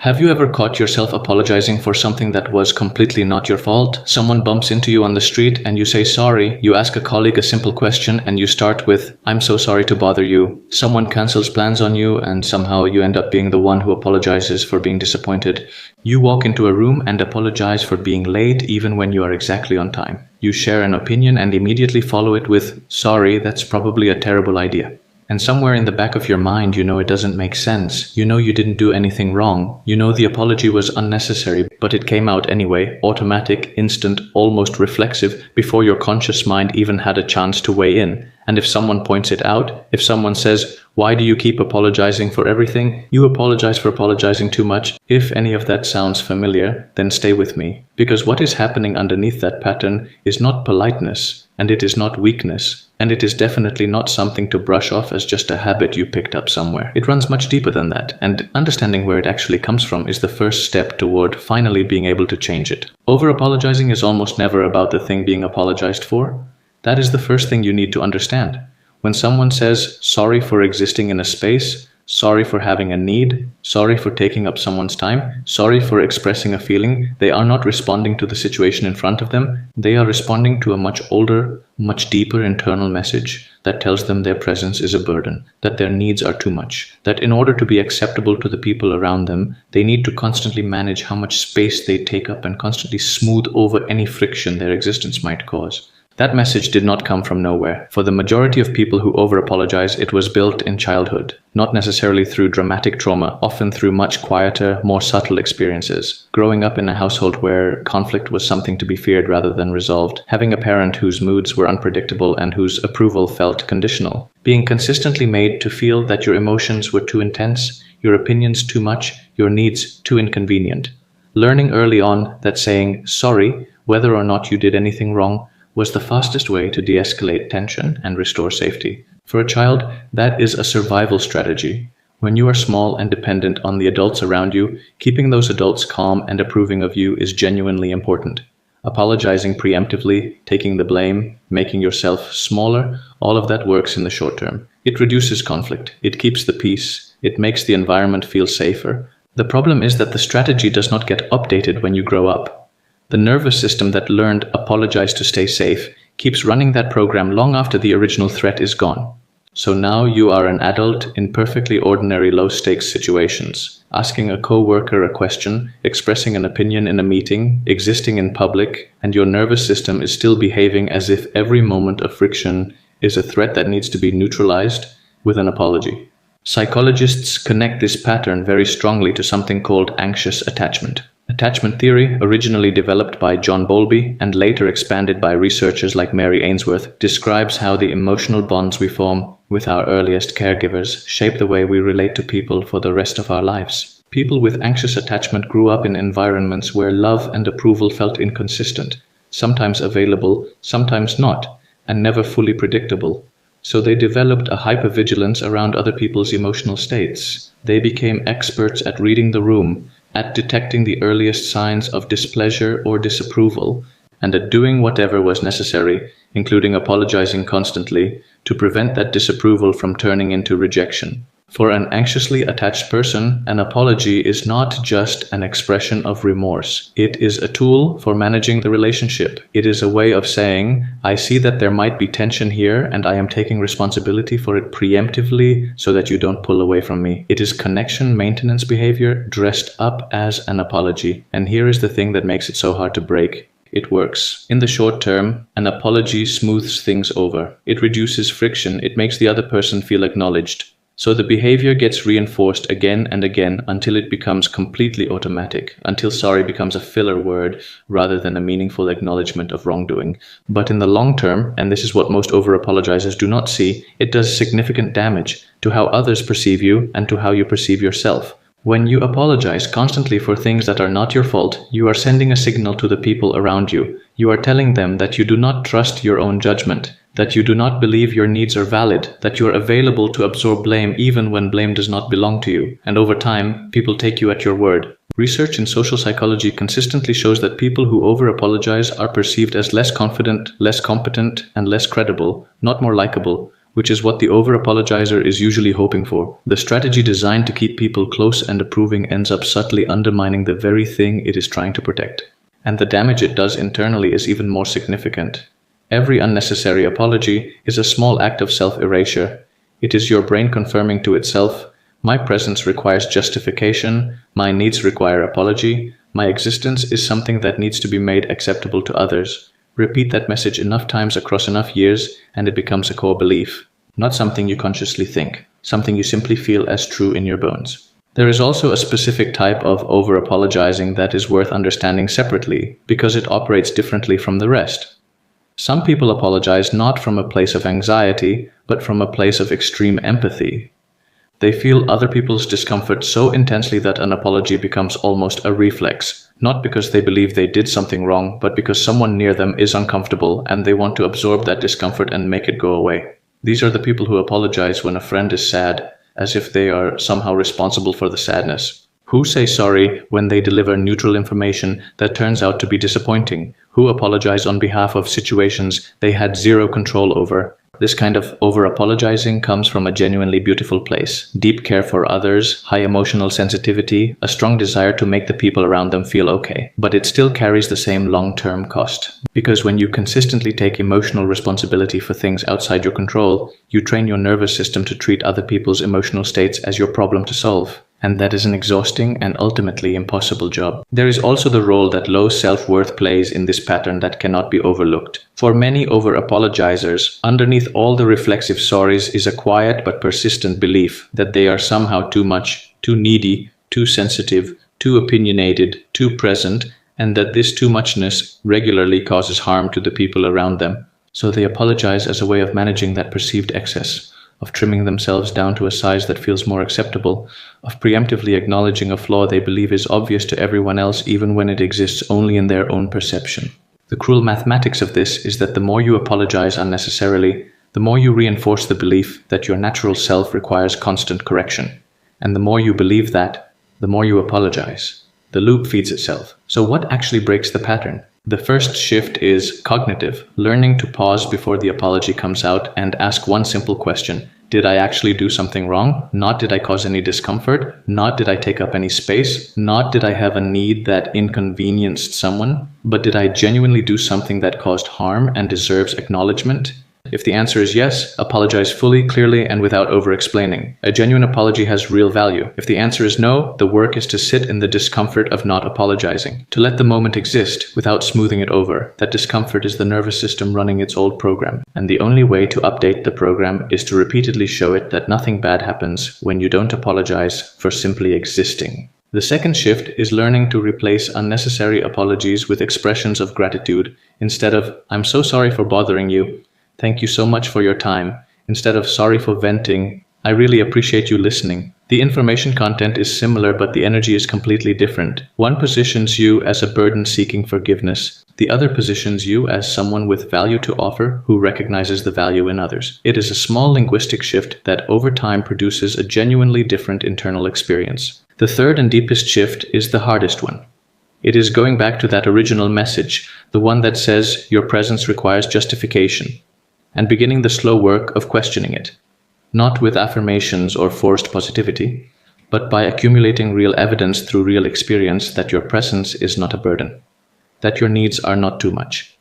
Have you ever caught yourself apologizing for something that was completely not your fault? Someone bumps into you on the street and you say sorry. You ask a colleague a simple question and you start with, "I'm so sorry to bother you." Someone cancels plans on you and somehow you end up being the one who apologizes for being disappointed. You walk into a room and apologize for being late even when you are exactly on time. You share an opinion and immediately follow it with, "Sorry, that's probably a terrible idea." And somewhere in the back of your mind, you know it doesn't make sense. You know you didn't do anything wrong. You know the apology was unnecessary, but it came out anyway, automatic, instant, almost reflexive, before your conscious mind even had a chance to weigh in. And if someone points it out, if someone says, "Why do you keep apologizing for everything?" You apologize for apologizing too much. If any of that sounds familiar, then stay with me. Because what is happening underneath that pattern is not politeness, and it is not weakness, and it is definitely not something to brush off as just a habit you picked up somewhere. It runs much deeper than that, and understanding where it actually comes from is the first step toward finally being able to change it. Over-apologizing is almost never about the thing being apologized for. That is the first thing you need to understand. When someone says, "Sorry for existing in a space," "Sorry for having a need," "Sorry for taking up someone's time," "Sorry for expressing a feeling," they are not responding to the situation in front of them. They are responding to a much older, much deeper internal message that tells them their presence is a burden, that their needs are too much, that in order to be acceptable to the people around them, they need to constantly manage how much space they take up and constantly smooth over any friction their existence might cause. That message did not come from nowhere. For the majority of people who over-apologize, it was built in childhood, not necessarily through dramatic trauma, often through much quieter, more subtle experiences. Growing up in a household where conflict was something to be feared rather than resolved, having a parent whose moods were unpredictable and whose approval felt conditional, being consistently made to feel that your emotions were too intense, your opinions too much, your needs too inconvenient. Learning early on that saying sorry, whether or not you did anything wrong, was the fastest way to de-escalate tension and restore safety. For a child, that is a survival strategy. When you are small and dependent on the adults around you, keeping those adults calm and approving of you is genuinely important. Apologizing preemptively, taking the blame, making yourself smaller, all of that works in the short term. It reduces conflict, it keeps the peace, it makes the environment feel safer. The problem is that the strategy does not get updated when you grow up. The nervous system that learned apologize to stay safe keeps running that program long after the original threat is gone. So now you are an adult in perfectly ordinary low-stakes situations, asking a co-worker a question, expressing an opinion in a meeting, existing in public, and your nervous system is still behaving as if every moment of friction is a threat that needs to be neutralized with an apology. Psychologists connect this pattern very strongly to something called anxious attachment. Attachment theory, originally developed by John Bowlby and later expanded by researchers like Mary Ainsworth, describes how the emotional bonds we form with our earliest caregivers shape the way we relate to people for the rest of our lives. People with anxious attachment grew up in environments where love and approval felt inconsistent, sometimes available, sometimes not, and never fully predictable. So they developed a hypervigilance around other people's emotional states. They became experts at reading the room, at detecting the earliest signs of displeasure or disapproval, and at doing whatever was necessary, including apologizing constantly, to prevent that disapproval from turning into rejection. For an anxiously attached person, an apology is not just an expression of remorse. It is a tool for managing the relationship. It is a way of saying, "I see that there might be tension here, and I am taking responsibility for it preemptively so that you don't pull away from me." It is connection maintenance behavior dressed up as an apology. And here is the thing that makes it so hard to break. It works. In the short term, an apology smooths things over. It reduces friction. It makes the other person feel acknowledged. So the behavior gets reinforced again and again until it becomes completely automatic, until sorry becomes a filler word rather than a meaningful acknowledgement of wrongdoing. But in the long term, and this is what most over-apologizers do not see, it does significant damage to how others perceive you and to how you perceive yourself. When you apologize constantly for things that are not your fault, you are sending a signal to the people around you. You are telling them that you do not trust your own judgment, that you do not believe your needs are valid, that you are available to absorb blame even when blame does not belong to you. And over time, people take you at your word. Research in social psychology consistently shows that people who over-apologize are perceived as less confident, less competent, and less credible, not more likable. which is what the over-apologizer is usually hoping for. The strategy designed to keep people close and approving ends up subtly undermining the very thing it is trying to protect. And the damage it does internally is even more significant. Every unnecessary apology is a small act of self-erasure. It is your brain confirming to itself, my presence requires justification, my needs require apology, my existence is something that needs to be made acceptable to others. Repeat that message enough times across enough years, and it becomes a core belief. Not something you consciously think, something you simply feel as true in your bones. There is also a specific type of over-apologizing that is worth understanding separately, because it operates differently from the rest. Some people apologize not from a place of anxiety, but from a place of extreme empathy. They feel other people's discomfort so intensely that an apology becomes almost a reflex, not because they believe they did something wrong, but because someone near them is uncomfortable and they want to absorb that discomfort and make it go away. These are the people who apologize when a friend is sad, as if they are somehow responsible for the sadness. Who say sorry when they deliver neutral information that turns out to be disappointing. Who apologize on behalf of situations they had zero control over. This kind of over-apologizing comes from a genuinely beautiful place. Deep care for others, high emotional sensitivity, a strong desire to make the people around them feel okay. But it still carries the same long-term cost. Because when you consistently take emotional responsibility for things outside your control, you train your nervous system to treat other people's emotional states as your problem to solve. And that is an exhausting and ultimately impossible job. There is also the role that low self-worth plays in this pattern that cannot be overlooked. For many over-apologizers, underneath all the reflexive sorries is a quiet but persistent belief that they are somehow too much, too needy, too sensitive, too opinionated, too present, and that this too muchness regularly causes harm to the people around them. So they apologize as a way of managing that perceived excess, of trimming themselves down to a size that feels more acceptable, of preemptively acknowledging a flaw they believe is obvious to everyone else even when it exists only in their own perception. The cruel mathematics of this is that the more you apologize unnecessarily, the more you reinforce the belief that your natural self requires constant correction. And the more you believe that, the more you apologize. The loop feeds itself. So what actually breaks the pattern? The first shift is cognitive, learning to pause before the apology comes out and ask one simple question. Did I actually do something wrong? Not did I cause any discomfort? Not did I take up any space? Not did I have a need that inconvenienced someone? But did I genuinely do something that caused harm and deserves acknowledgement? If the answer is yes, apologize fully, clearly, and without over-explaining. A genuine apology has real value. If the answer is no, the work is to sit in the discomfort of not apologizing, to let the moment exist without smoothing it over. That discomfort is the nervous system running its old program, and the only way to update the program is to repeatedly show it that nothing bad happens when you don't apologize for simply existing. The second shift is learning to replace unnecessary apologies with expressions of gratitude. Instead of, "I'm so sorry for bothering you," "Thank you so much for your time." Instead of "sorry for venting," "I really appreciate you listening." The information content is similar, but the energy is completely different. One positions you as a burden seeking forgiveness. The other positions you as someone with value to offer who recognizes the value in others. It is a small linguistic shift that over time produces a genuinely different internal experience. The third and deepest shift is the hardest one. It is going back to that original message, the one that says your presence requires justification, and beginning the slow work of questioning it, not with affirmations or forced positivity, but by accumulating real evidence through real experience that your presence is not a burden, that your needs are not too much,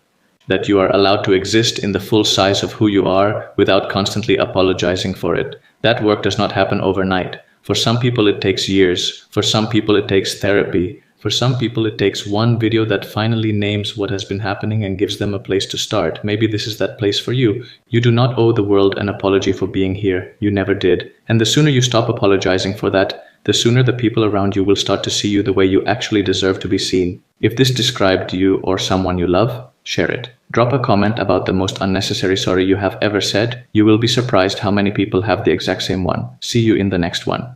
that you are allowed to exist in the full size of who you are without constantly apologizing for it. That work does not happen overnight. For some people it takes years, for some people it takes therapy, for some people it takes one video that finally names what has been happening and gives them a place to start. Maybe this is that place for you. You do not owe the world an apology for being here. You never did. And the sooner you stop apologizing for that, the sooner the people around you will start to see you the way you actually deserve to be seen. If this described you or someone you love, share it. Drop a comment about the most unnecessary sorry you have ever said. You will be surprised how many people have the exact same one. See you in the next one.